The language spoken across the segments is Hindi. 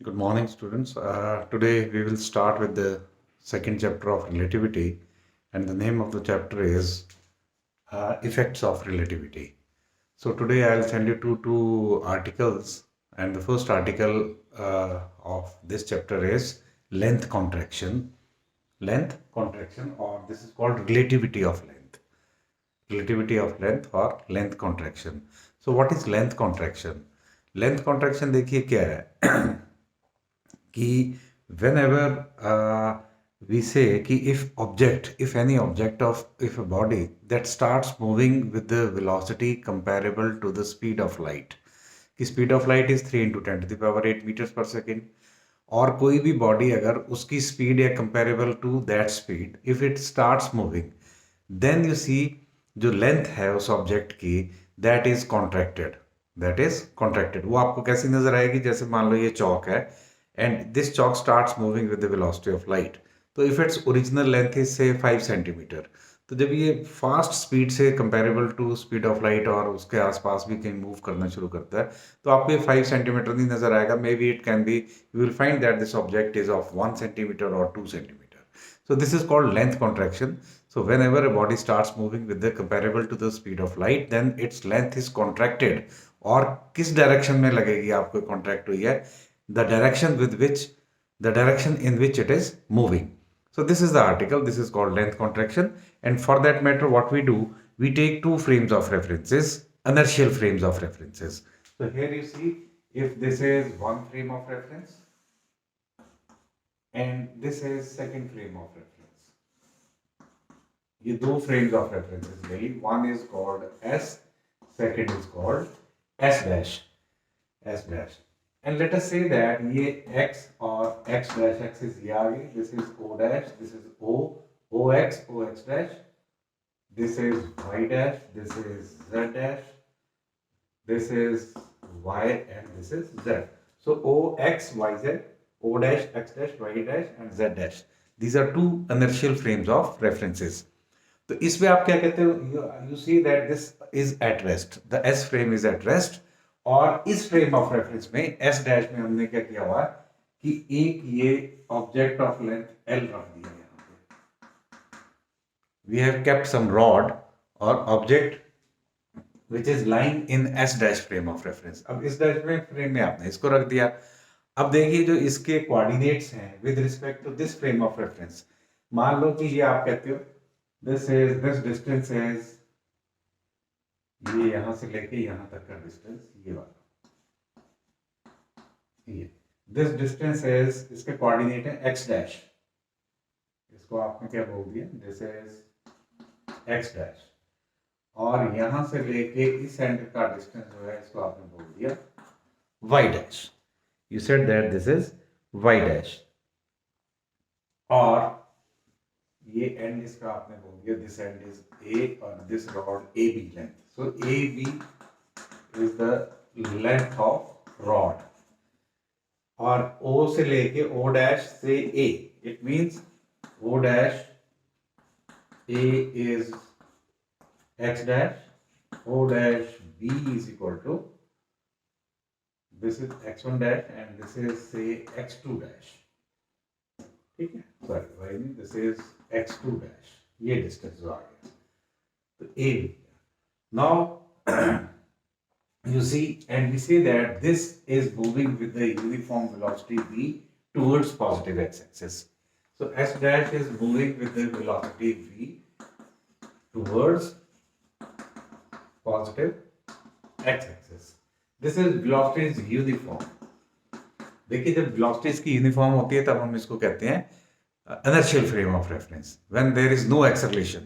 Good morning, students. Today we will start with the second chapter of relativity, and the name of the chapter is Effects of Relativity. So today I'll send you two articles, and the first article of this chapter is length contraction. Length contraction, or this is called relativity of length. Relativity of length or length contraction. So what is length contraction? Length contraction देखिए क्या है कि whenever we say कि if any object of if a body that starts moving with the velocity comparable to the speed of light, कि speed of light is 3 into 10 to the power 8 meters per second, और कोई भी बॉडी अगर उसकी स्पीड है comparable to that speed if it starts moving, then you see जो लेंथ है उस ऑब्जेक्ट की दैट इज कॉन्ट्रैक्टेड वो आपको कैसी नजर आएगी? जैसे मान लो ये चौक है and this chalk starts moving with the velocity of light, तो if its original length is say 5 centimetre, तो जब ये फास्ट स्पीड से comparable to speed of light और उसके आसपास भी कहीं मूव करना शुरू करता है, तो आपको ये 5 सेंटीमीटर नहीं नजर आएगा. May be it can be, you will find that this object is of 1 centimetre और 2 centimetre. So this is called length contraction. So whenever a body starts moving with the comparable to the speed of light, then its length is contracted. और किस डायरेक्शन में लगेगी आपको कॉन्ट्रैक्ट हुई है? The direction in which it is moving. So this is the article. This is called length contraction. And for that matter, what we do, we take two frames of references, inertial frames of references. So here you see, if this is one frame of reference and this is second frame of reference. ये दो frames of references ले ली. One is called S, second is called S dash. S dash. And let us say that ये X और X dash axis ये आ गई. This is O dash. This is O, OX, OX dash. This is Y dash. This is Z dash. This is Y and this is Z. So O, X, Y, Z. O dash, X dash, Y dash and Z dash. These are two inertial frames of references. तो इसमें आप क्या कहते हो? You see that this is at rest. The S frame is at rest. और इस frame of reference में S dash में हमने क्या किया हुआ कि एक ये object of length L रख दिया यहाँ पे. We have kept some rod or object which is lying in S dash frame of reference. अब इस dash frame में आपने इसको रख दिया. अब देखिए जो इसके कोऑर्डिनेट्स हैं with respect to this frame of reference, मान लो कि ये आप कहते हो दिस डिस्टेंस इज, ये यहां से लेके यहां तक का डिस्टेंस ये वाला, ये दिस डिस्टेंस इज, इसके कोऑर्डिनेट है एक्स डैश, इसको आपने क्या बोल दिया? This is x dash. और यहां से लेके इस एंड का डिस्टेंस जो है इसको आपने बोल दिया Y dash. You said that this is y dash. और ये एंड इसका आपने बोल दिया दिस एंड इज a और this rod AB length. So AB is the length of rod और O से लेके O डैश से A. It means O dash A is x dash, O dash B is equal to, this is x1 dash and this is say x2 dash. ठीक है, sorry this is x2 dash. ये डिस्टेंस जो आ गया तो A. Now you see and we say that this is moving with the uniform velocity v towards positive x-axis. So S dash is moving with the velocity v towards positive x-axis. This is velocity is uniform. देखिए जब velocities की यूनिफॉर्म होती है तब हम इसको कहते हैं inertial frame of reference. When there is no acceleration,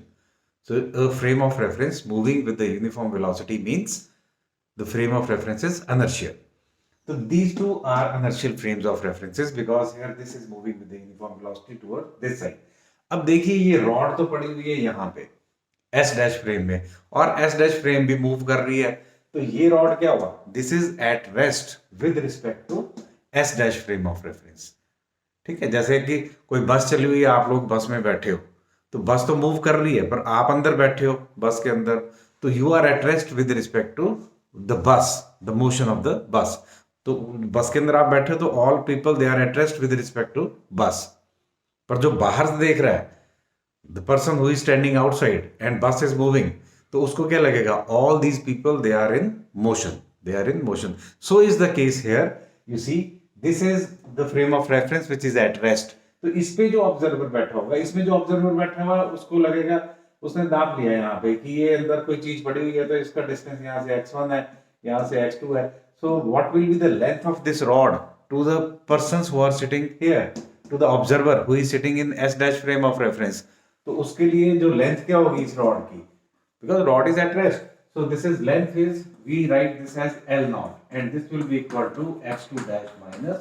so a frame of reference moving with the uniform velocity means the frame of reference is inertial. So these two are inertial frames of references because here this is moving with the uniform velocity toward this side. अब देखिए ये रॉड तो पड़ी हुई है यहाँ पे S डैश फ्रेम में और S डैश फ्रेम भी मूव कर रही है, तो ये रॉड क्या हुआ? This is at rest with respect to S dash frame of reference. ठीक है, जैसे कि कोई बस चली हुई है, आप लोग बस में बैठे हो तो बस तो मूव कर रही है पर आप अंदर बैठे हो बस के अंदर, तो you are at rest with respect to the bus, the motion of the bus. तो बस के अंदर आप बैठे हो तो all people they are at rest with respect to bus, पर जो बाहर से देख रहा है, the person who is standing outside and bus is moving, तो उसको क्या लगेगा, all these people they are in motion, they are in motion. So is the case hair. You see this is the frame of reference which is at rest. तो इस पे जो ऑब्जर्वर बैठा होगा, इसमें जो ऑब्जर्वर बैठा हुआ उसको लगेगा, उसने नाप लिया यहाँ पे कि ये अंदर कोई चीज पड़ी हुई है, तो इसका डिस्टेंस यहाँ से x1 है, यहाँ से x2 है. So what will be the length of this rod to the persons who are sitting here, to the observer who is sitting in s dash frame of reference. तो उसके लिए जो लेंथ क्या होगी इस रॉड की, because rod is at rest, so this is length is, we write this as L naught and this will be equal to x2 dash minus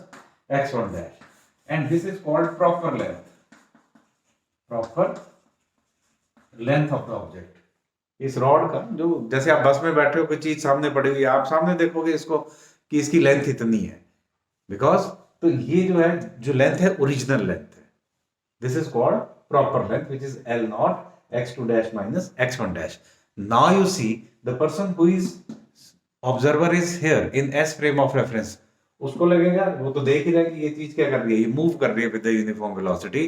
x1 dash, and this is called proper length, proper length of the object. इस रॉड का जो, जैसे आप बस में बैठे हो, कोई चीज सामने पड़ी हुई है, आप सामने देखोगे इसको कि इसकी लेंथ इतनी है, बिकॉज तो ये जो है, जो लेंथ है ओरिजिनल लेंथ है. This is called proper length, which is L naught x2 dash minus x1 dash. Now you see the person who is observer is here in S frame of reference. उसको लगेगा, वो तो देख ही रहा है कि ये चीज क्या कर रही है, ये मूव कर रही है with the uniform velocity.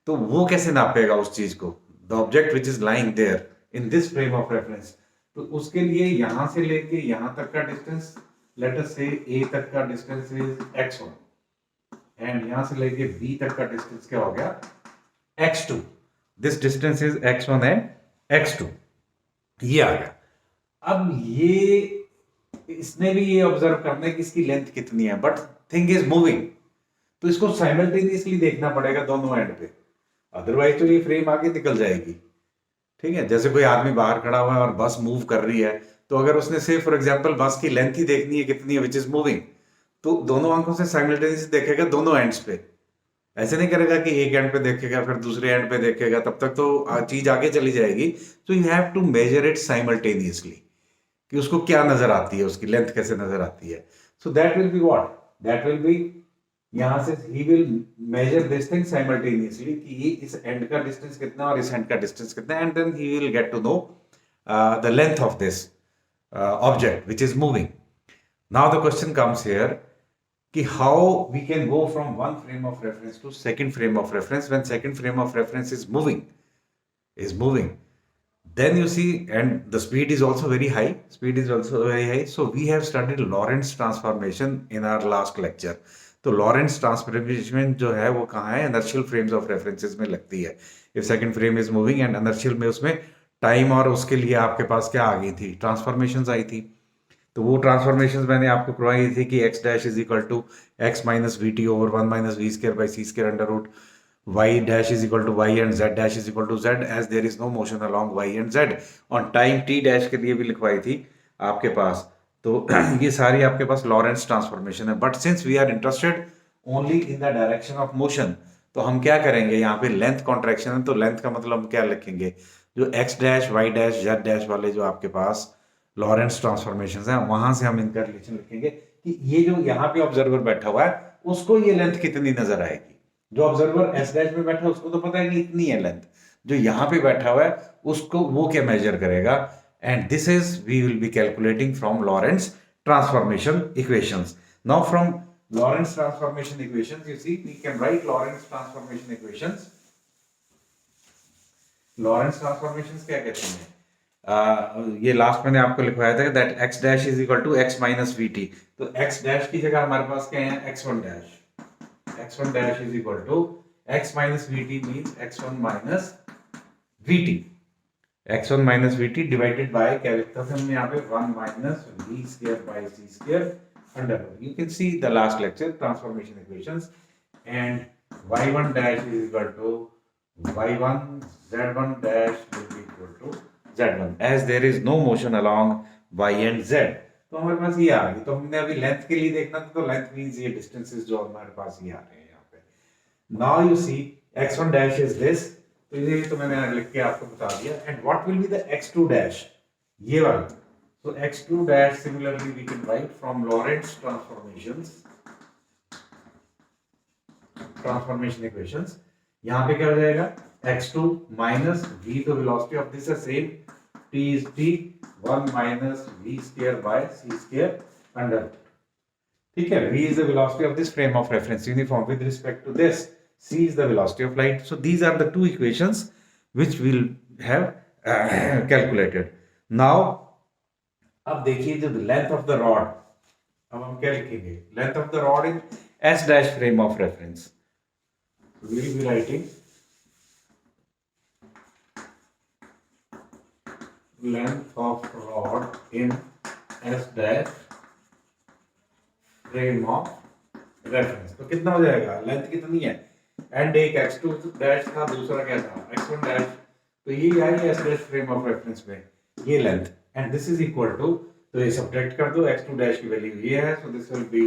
तो वो कैसे नापेगा उस चीज को, the object which is lying there in this frame of reference. तो उसके लिए यहां से लेके यहां तक का distance, let us say A तक का डिस्टेंस is x1 and यहां से लेके B तक का डिस्टेंस क्या हो गया, x2. This distance is x1 and x2. ये आ गया. अब ये इसने भी ये ऑब्जर्व करना है कि इसकी लेंथ कितनी है, बट थिंग इज मूविंग, तो इसको साइमल्टेनियसली देखना पड़ेगा दोनों एंड पे, अदरवाइज तो ये फ्रेम आगे निकल जाएगी. ठीक है, जैसे कोई आदमी बाहर खड़ा हुआ है और बस मूव कर रही है, तो अगर उसने से फॉर एग्जांपल बस की लेंथ ही देखनी है कितनी है विच इज मूविंग, तो दोनों आंखों से साइमल्टेनियसली देखेगा दोनों एंड्स पे. ऐसे नहीं करेगा कि एक एंड पे देखेगा फिर दूसरे एंड पे देखेगा, तब तक तो चीज आगे चली जाएगी. तो you have to measure it simultaneously कि उसको क्या नजर आती है, उसकी लेंथ कैसे नजर आती है. So that will be what, that will be, यहां से he will measure this thing simultaneously कि ये इस एंड का डिस्टेंस कितना और इस एंड का डिस्टेंस कितना, and then he will get to know the length of this object which is moving. Now the question comes here कि how we can go from one frame of reference to second frame of reference when second frame of reference is moving, then you see, and the speed is also very high, so we have studied Lorentz transformation in our last lecture. तो Lorentz transformation जो है वो कहाँ है, inertial frames of references में लगती है. if second frame is moving and inertial में उसमें टाइम और उसके लिए आपके पास क्या आ गई थी, ट्रांसफॉर्मेशंस आई थी. तो वो ट्रांसफॉर्मेशंस मैंने आपको करवाई थी कि x dash is equal to x minus v t over 1 minus v square by c square under root, y dash is equal to y and z dash is equal to z as there is no motion along y and z. On time t dash के लिए भी लिखवाई थी आपके पास. तो ये सारी आपके पास लॉरेंस ट्रांसफॉर्मेशन है, but since we are interested only in the direction of motion, तो हम क्या करेंगे, यहाँ पे लेंथ कॉन्ट्रैक्शन है, तो लेंथ का मतलब हम क्या लिखेंगे, जो x dash y dash z dash वाले जो आपके पास लॉरेंस ट्रांसफॉर्मेशंस हैं, वहां से हम इनका रिलेशन लिखेंगे कि ये जो यहाँ पे ऑब्जर्वर बैठा हुआ है उसको ये लेंथ कितनी नजर आएगी. जो ऑब्जर्वर एस डैश में बैठा है उसको तो पता है कि इतनी है लेंथ, जो यहाँ पे बैठा हुआ है उसको वो क्या मेजर करेगा, and this is we will be calculating from Lorentz transformation equations. Now from Lorentz transformation equations you see we can write Lorentz transformation equations. Lorentz transformations क्या कहते हैं, ये लास्ट मैंने आपको लिखवाया था that x dash is equal to x minus v t. तो x डैश की जगह हमारे पास क्या है, x1 dash. x1 dash is equal to x minus v t means x1 minus v t. x1 minus v t divided by क्या लिखता था हमने यहाँ पे 1 minus v square by c square under root. You can see the last lecture transformation equations. And y1 dash is equal to y1 z1 dash will be equal to z1 as there is no motion along y and z. तो हमारे पास ये आ गई. तो हमने अभी लेंथ के लिए देखना था, तो लेंथ मींस ये डिस्टेंसेस जो हमारे पास ये आ रहे हैं यहाँ पे. Now you see x1 dash is this, तो ये तो मैंने लिख के आपको बता दिया. And what will be the x2 dash, ये वाला. तो x2 dash similarly we can write from Lorentz transformation equations. यहाँ पे क्या हो जाएगा, x2 minus v, तो velocity of this is same, t is t, 1 minus v square by c square under. ठीक है, v is the velocity of this frame of reference uniform with respect to this, c is the velocity of light. So these are the two equations which we'll have calculated. Now अब देखिए जो लेंथ ऑफ द रॉड, अब हम क्या लिखेंगे, length of the rod in s dash frame of reference. We will be writing length of rod in s dash frame of reference. तो कितना हो जाएगा, लेंथ कितनी है, एंड एक x2 डैश था, दूसरा क्या था x1 डैश, तो ये आई s dash frame of reference में ये length, and this is equal to, तो ये सब्ट्रैक्ट कर दो, x2 डैश की वैल्यू ये है, सो this will be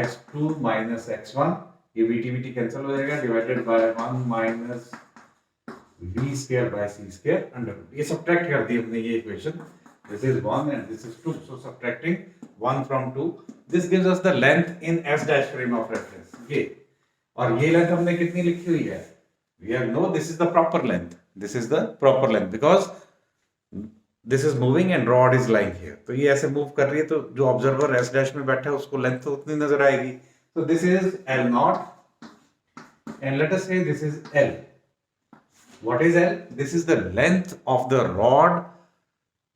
x2 minus x1, ये vt कैंसिल हो जाएगा, divided by 1 minus v square by c square under root. ये सब्ट्रैक्ट कर दी हमने ये equation, this is 1 and this is 2, so subtracting 1 from 2, this gives us the length in s dash frame of reference. ये और ये लेंथ हमने कितनी लिखी हुई है, we have know this is the proper length, this is the proper length because this is moving and rod is lying here. तो ये ऐसे मूव कर रही है, तो जो ऑब्जर्वर s dash में बैठा है उसको लेंथ तो उतनी नजर आएगी. So this is L naught and let us say this is L. What is L? This is the length of the rod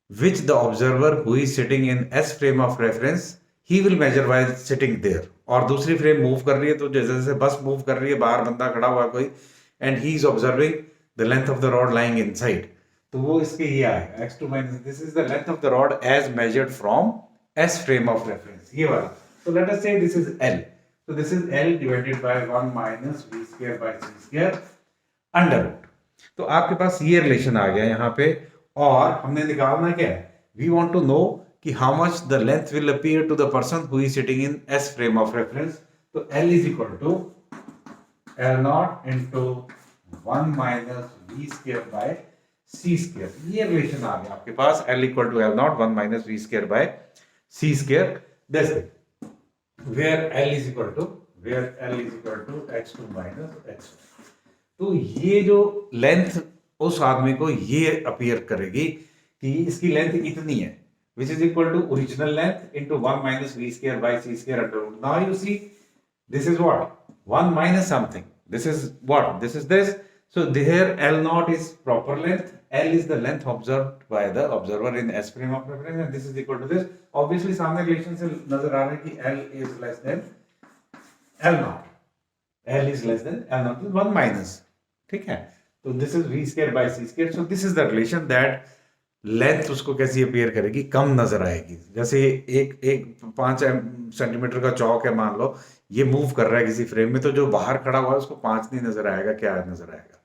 which the observer who is sitting in S frame of reference he will measure while sitting there. और दूसरी फ्रेम मूव कर रही है, तो जैसे जैसे बस मूव कर रही है, बाहर बंदा खड़ा हुआ कोई, and he is observing the length of the rod lying inside. तो वो इसके ये आएगा x2 minus, this is the length of the rod as measured from S frame of reference, ये वाला. So let us say this is L. So this is L divided by 1 minus v square by c square under root. तो आपके पास ये रिलेशन आ गया यहाँ पे, और हमने निकालना क्या है, वी वांट टू नो कि how much the length will appear to the person who is sitting in S frame of reference. तो L is equal to L not into 1 minus v square by c square. ये रिलेशन आ गया आपके पास, L equal to L not 1 minus v square by c square. That's it, where L is equal to x2 minus x1. तो ये जो लेंथ उस आदमी को ये अपीयर करेगी कि इसकी लेंथ इतनी है, which is equal to original length into 1 minus v square by c square under root. Now you see, this is what? 1 minus something. This is what? This is this. So here L naught is proper length. L is the length observed by the observer in S frame of reference, and this is equal to this. Obviously, सामने रिलेशन से नजर आ रहा है कि L is less than L naught. L is less than L naught is 1 minus. ठीक है, तो this is v square by c square. So this is the relation that length उसको कैसी अपीयर करेगी, कम नजर आएगी. जैसे एक 5 सेंटीमीटर का चौक है मान लो, ये मूव कर रहा है किसी फ्रेम में, तो जो बाहर खड़ा हुआ है उसको 5 नहीं नजर आएगा, क्या नजर आएगा,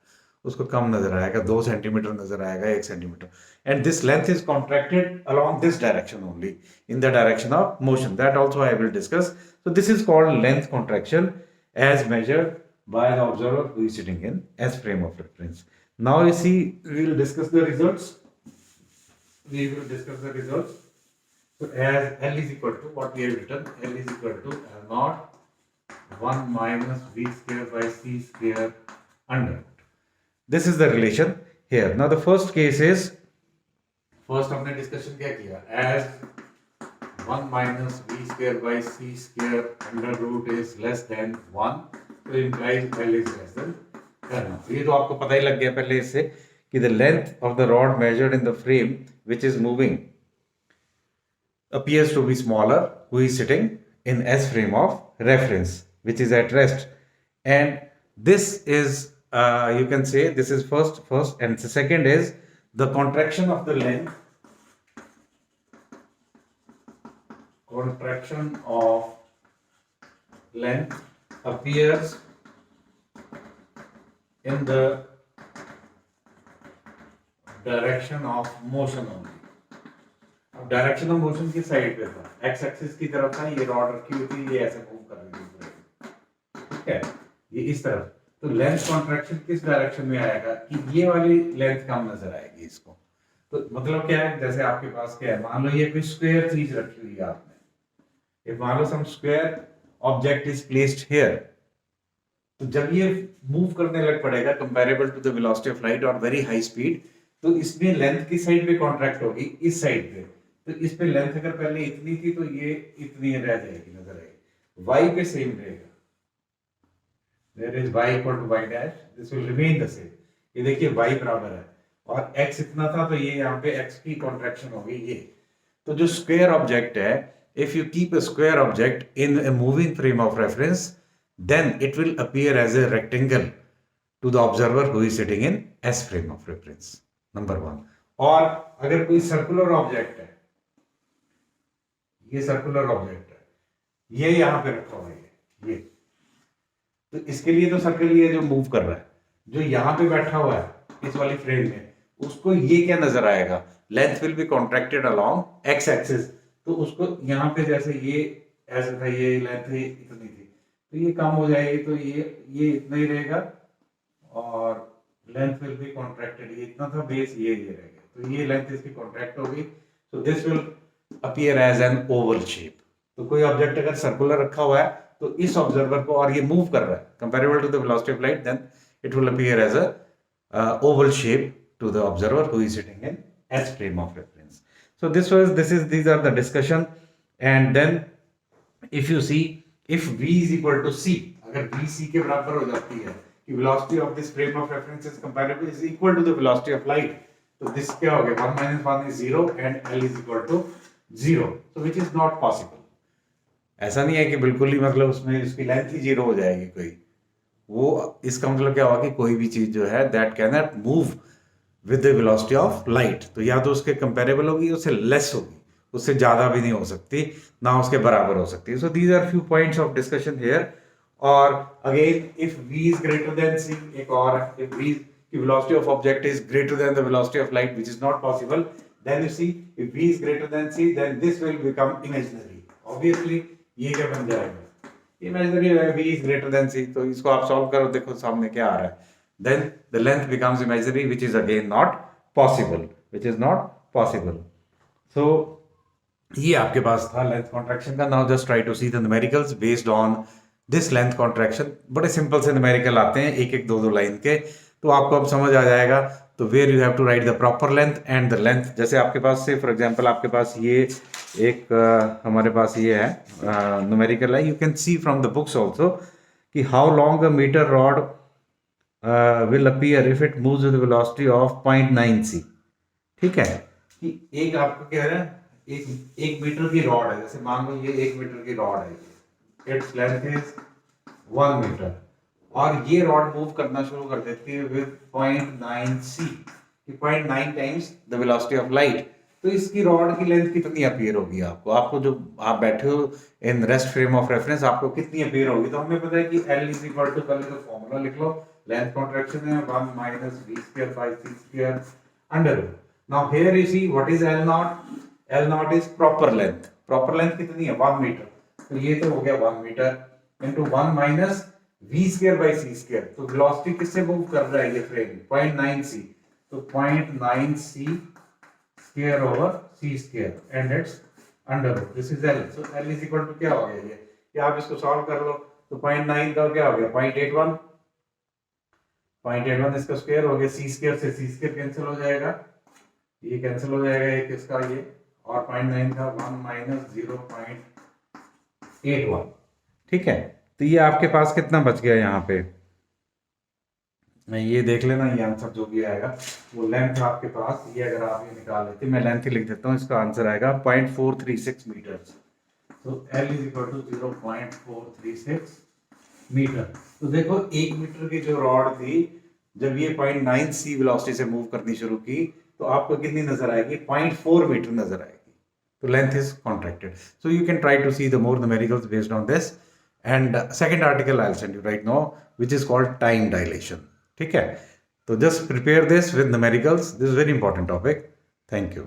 उसको कम नजर आएगा, 2 सेंटीमीटर नजर आएगा, 1 centimetre. And this length is contracted along this direction only, in the direction of motion. That also I will discuss. So this is called length contraction as measured by the observer who is sitting in S frame of reference. Now you see, we will discuss the results. So as L is equal to what we have written, L is equal to L naught 1 minus v square by c square under root. This is the relation here. Now the first case is, first हमने discussion क्या किया, as 1 minus v square by c square under root is less than 1, तो implies L is less than L naught. ये तो आपको पता ही लग गया पहले इससे कि the length of the rod measured in the frame which is moving appears to be smaller who is sitting in S frame of reference which is at rest. And this is you can say this is first and the second is the contraction of the length, contraction of length appears in the direction of motion only. अब डायरेक्शन ऑफ मोशन की साइड पे था, एक्स एक्सिस की तरफ था, ये रॉड रखी हुई थी, ये ऐसे मूव कर रही थी, ठीक है, ये इस तरफ. तो लेंथ कॉन्ट्रैक्शन किस डायरेक्शन में आएगा कि ये वाली लेंथ कम नजर आएगी इसको. तो मतलब क्या है, जैसे आपके पास क्या है, मान लो ये कोई स्क्वायर चीज रखी हुई है आपने, if मान लो some square object is placed here, तो जब ये मूव करने लग पड़ेगा comparable to the velocity of light और very high speed, तो इसमें लेंथ की साइड पे कॉन्ट्रैक्ट होगी, इस साइड पे. तो इस पे लेंथ अगर पहले इतनी थी तो ये इतनी रह जाएगी, नजर आएगी. y पे सेम रहेगा, there is y equal to y dash, this will remain the same. ये देखिए y बराबर है और x इतना था, तो ये यहाँ पे x की कॉन्ट्रैक्शन हो गई ये। तो जो स्क्वायर ऑब्जेक्ट है, if you keep a square object in a moving frame of reference, then it will appear as a rectangle to the observer who is sitting in S frame of reference, number 1। और अगर कोई सर्कुलर ऑब्जेक्ट है, ये सर्कुलर ऑब्जेक्ट है, ये यहां पे रखा हुआ है, ये तो इसके लिए तो सर्कल ये जो मूव कर रहा है, जो यहां पे बैठा हुआ है इस वाली फ्रेम में, उसको ये क्या नजर आएगा, length will be contracted along x axis. तो उसको यहाँ पे जैसे ये ऐसा था, ये लेंथ इतनी थी, तो ये कम हो जाएगी, तो ये इतना ही रहेगा और लेंथ विल बी कॉन्ट्रैक्टेड, ये इतना था बेस, ये रहेगा, तो ये लेंथ इसकी कॉन्ट्रैक्ट होगी, so this will appear as an oval shape. तो कोई ऑब्जेक्ट अगर सर्कुलर रखा हुआ है तो इस ऑब्जर्वर को, और ये मूव कर रहा है comparable to the velocity of light, then it will appear as a oval shape to the observer who is sitting in S frame of reference. So these are the discussion, and then if you see, if v is equal to c, अगर v c के बराबर हो जाती है कि velocity of this frame of reference is comparable is equal to the velocity of light, तो this क्या हो गया, 1 minus 1 is 0 and L is equal to 0, so which is not possible। ऐसा नहीं है कि बिल्कुल ही मतलब उसमें उसकी लेंथ ही 0 हो जाएगी कोई, वो इसका मतलब क्या हुआ कि कोई भी चीज जो है that cannot move with the velocity of light, तो या तो उसके कंपेरेबल होगी, उससे लेस होगी, उससे ज्यादा भी नहीं हो सकती, ना उसके बराबर हो सकती है। So these are few points of discussion here. और again if v is greater than c, एक और if v की velocity of object is greater than the velocity of light, which is not possible, then you see if v is greater than c, then this will become imaginary। obviously ये क्या बन जाएगा, imaginary है, v is greater than c, तो इसको आप सॉल्व करो, देखो सामने क्या आ रहा है, then the length becomes imaginary, which is again not possible, so ये आपके पास था लेंथ कॉन्ट्रैक्शन का। Now just try to see the numericals based on this length contraction. बड़े सिंपल से न्यूमेरिकल आते हैं, एक एक दो दो लाइन के, तो आपको अब समझ आ जाएगा। तो where you have to write the proper length and the length, जैसे आपके पास से फॉर एग्जांपल आपके पास ये एक हमारे पास ये है न्यूमेरिकल है, you can see from the books also कि how long a metre rod will appear if it moves with a velocity of 0.9 c। ठीक है, कि एक आपको क्या है, एक मीटर की रॉड है, जैसे मान लो ये 1 मीटर की रॉड है, इट्स लेंथ इज 1 मीटर, और ये रॉड मूव करना शुरू कर देती है विद 0.9 c, कि 0.9 times the velocity of light. तो इसकी रॉड की लेंथ कितनी अपीयर होगी आपको जो आप बैठे हो in rest frame of reference, आपको कितनी अपीयर होगी। तो हमें पता है कि L इज इक्वल टू, पहले तो फॉर्मूला लिख लो, लेंथ कॉन्ट्रैक्शन है 1 minus v square by c square under root। now here you see what is L naught, L naught is proper length कितनी है 1 मीटर, तो ये तो हो गया 1 metre into 1 minus v square by c square। तो वेलोसिटी किससे मूव कर रहा है ये फ्रेम, 0.9 c, तो 0.9 c square over c square and it's under root, this is L। so L is equal to क्या हो गया ये आप इसको सॉल्व कर लो, तो 0.9 का क्या हो गया 0.81 इसका स्क्वायर हो गया, सी स्क्वायर से सी स्क्वायर कैंसिल हो जाएगा, ये कैंसिल हो जाएगा एक इसका ये, और 0.9 का 1 minus 0.81। ठीक है, तो ये आपके पास कितना बच गया यहाँ पे, ये देख लेना, ये आंसर जो भी आएगा वो लेंथ आपके पास, ये अगर आप ये निकाल लेते, मैं लेंथ ही लिख देता हूँ, इसका आंसर आएगा 0.436 मीटर। तो L is equal to 0.436 metre. तो देखो 1 मीटर की जो रॉड थी, जब ये 0.9 c वेलोसिटी से मूव करनी शुरू की, तो आपको कितनी नजर आएगी, 0.4 मीटर नजर आएगी। तो length is contracted. So you can try to see the more numericals based on this, and second article I will send you right now, which is called time dilation. ठीक है, तो just prepare this with numericals, this is very important topic. Thank you.